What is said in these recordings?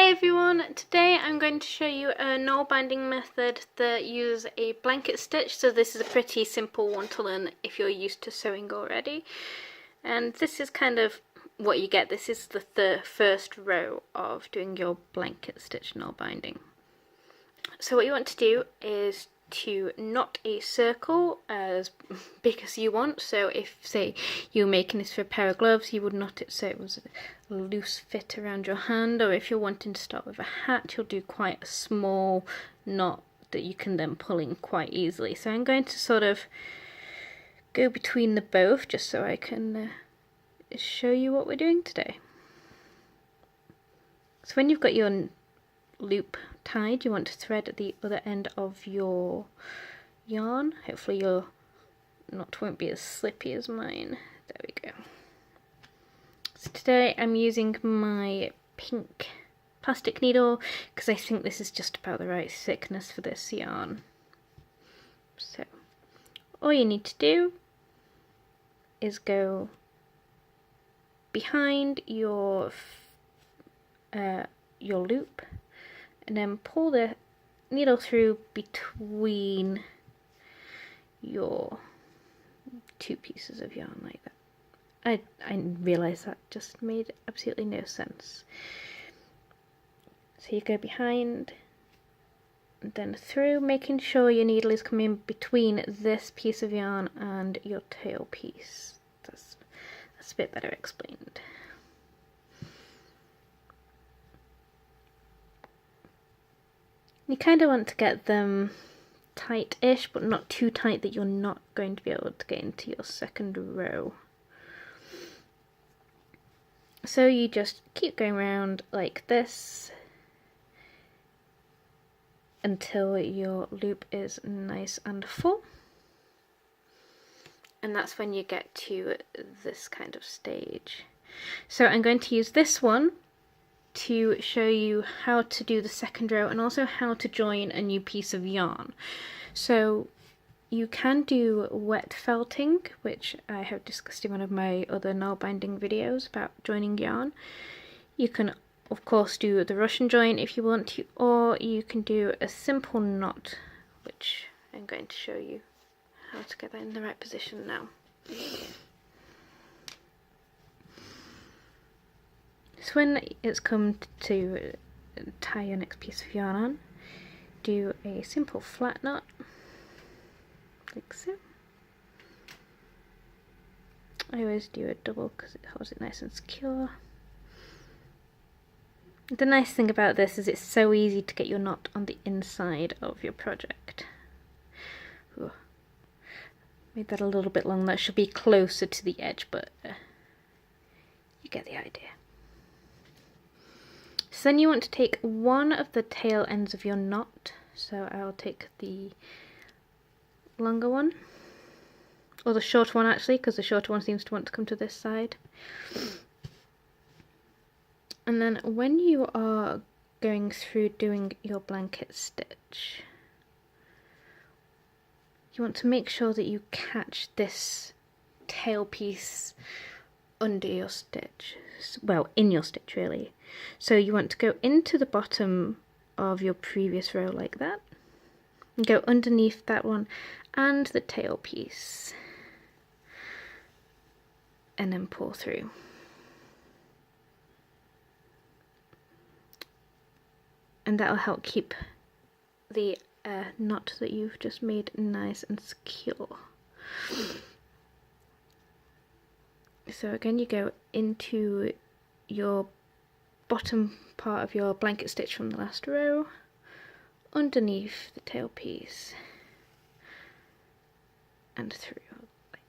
Hi everyone, today I'm going to show you a Nalbinding method that uses a blanket stitch. So this is a pretty simple one to learn if you're used to sewing already. And this is kind of what you get. This is the first row of doing your blanket stitch Nalbinding. So what you want to do is to knot a circle as big as you want. So if, say, you're making this for a pair of gloves, you would knot it so it was a loose fit around your hand, or if you're wanting to start with a hat, you'll do quite a small knot that you can then pull in quite easily. So I'm going to sort of go between the both just so I can show you what we're doing today. So when you've got your loop tied, you want to thread at the other end of your yarn. Hopefully your knot won't be as slippy as mine. There we go. So today I'm using my pink plastic needle because I think this is just about the right thickness for this yarn. So all you need to do is go behind your loop and then pull the needle through between your two pieces of yarn like that. I realised that just made absolutely no sense. So you go behind and then through, making sure your needle is coming between this piece of yarn and your tail piece. That's a bit better explained. You kind of want to get them tight-ish, but not too tight that you're not going to be able to get into your second row. So you just keep going around like this until your loop is nice and full. And that's when you get to this kind of stage. So I'm going to use this one to show you how to do the second row and also how to join a new piece of yarn. So you can do wet felting, which I have discussed in one of my other Nalbinding videos about joining yarn. You can of course do the Russian join if you want to, or you can do a simple knot, which I'm going to show you how to get that in the right position now. So when it's come to tie your next piece of yarn on, do a simple flat knot, like so. I always do a double because it holds it nice and secure. The nice thing about this is it's so easy to get your knot on the inside of your project. Ooh. Made that a little bit long, that should be closer to the edge, but you get the idea. So then you want to take one of the tail ends of your knot, so I'll take the longer one, or the shorter one actually, because the shorter one seems to want to come to this side. And then when you are going through doing your blanket stitch, you want to make sure that you catch this tail piece under your stitch, well, in your stitch really. So you want to go into the bottom of your previous row like that, and go underneath that one and the tail piece, and then pull through. And that'll help keep the knot that you've just made nice and secure. So again, you go into your bottom part of your blanket stitch from the last row, underneath the tail piece, and through like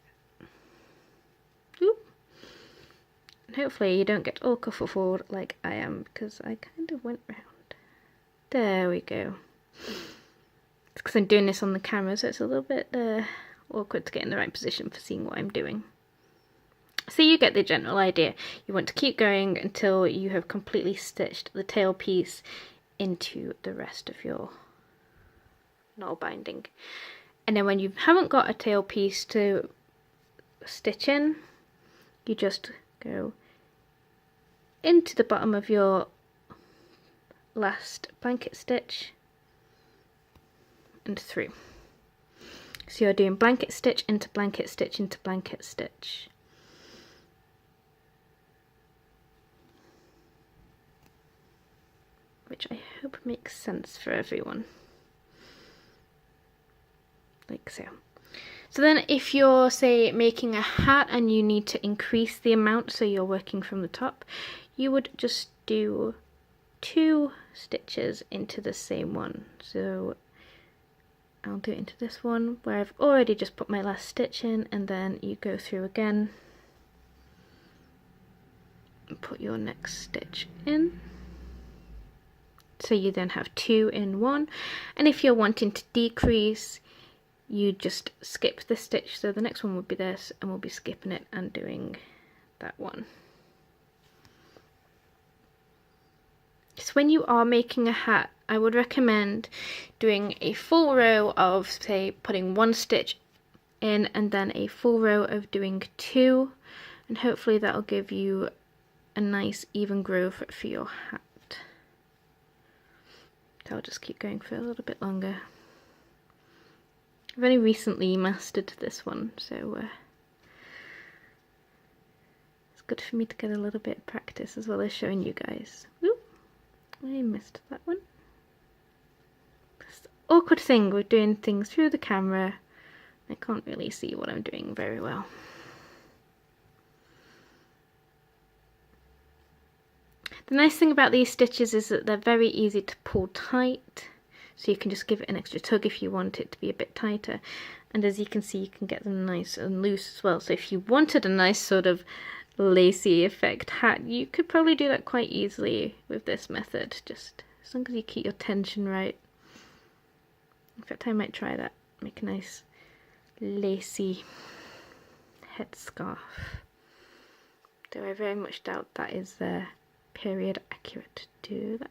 that. Ooh. And hopefully you don't get all kerfuffled like I am, because I kind of went round. There we go. It's because I'm doing this on the camera, so it's a little bit awkward to get in the right position for seeing what I'm doing. So you get the general idea. You want to keep going until you have completely stitched the tail piece into the rest of your Nalbinding. And then when you haven't got a tail piece to stitch in, you just go into the bottom of your last blanket stitch and through. So you're doing blanket stitch into blanket stitch into blanket stitch. Which I hope makes sense for everyone. Like so. So then if you're, say, making a hat and you need to increase the amount, so you're working from the top, you would just do 2 stitches into the same one. So I'll do it into this one where I've already just put my last stitch in, and then you go through again and put your next stitch in. So you then have 2 in 1, and if you're wanting to decrease, you just skip the stitch. So the next one would be this, and we'll be skipping it and doing that one. So when you are making a hat, I would recommend doing a full row of, say, putting 1 stitch in and then a full row of doing 2, and hopefully that'll give you a nice even growth for your hat. So I'll just keep going for a little bit longer. I've only recently mastered this one, so it's good for me to get a little bit of practice as well as showing you guys. Ooh, I missed that one. It's the awkward thing with doing things through the camera. I can't really see what I'm doing very well. The nice thing about these stitches is that they're very easy to pull tight, so you can just give it an extra tug if you want it to be a bit tighter. And as you can see, you can get them nice and loose as well. So if you wanted a nice sort of lacy effect hat, you could probably do that quite easily with this method, just as long as you keep your tension right. In fact, I might try that, make a nice lacy headscarf. Though I very much doubt that is period accurate to do that.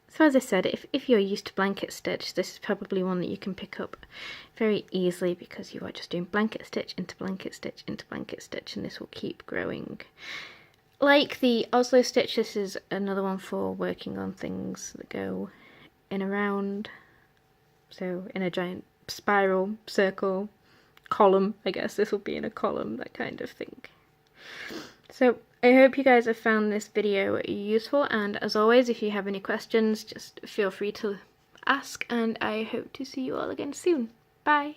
So as I said, if you're used to blanket stitch, this is probably one that you can pick up very easily, because you are just doing blanket stitch into blanket stitch into blanket stitch, and this will keep growing. Like the Oslo stitch, this is another one for working on things that go in a round, so in a giant spiral, circle, column. I guess this will be in a column, that kind of thing. So I hope you guys have found this video useful, and as always, if you have any questions, just feel free to ask, and I hope to see you all again soon. Bye!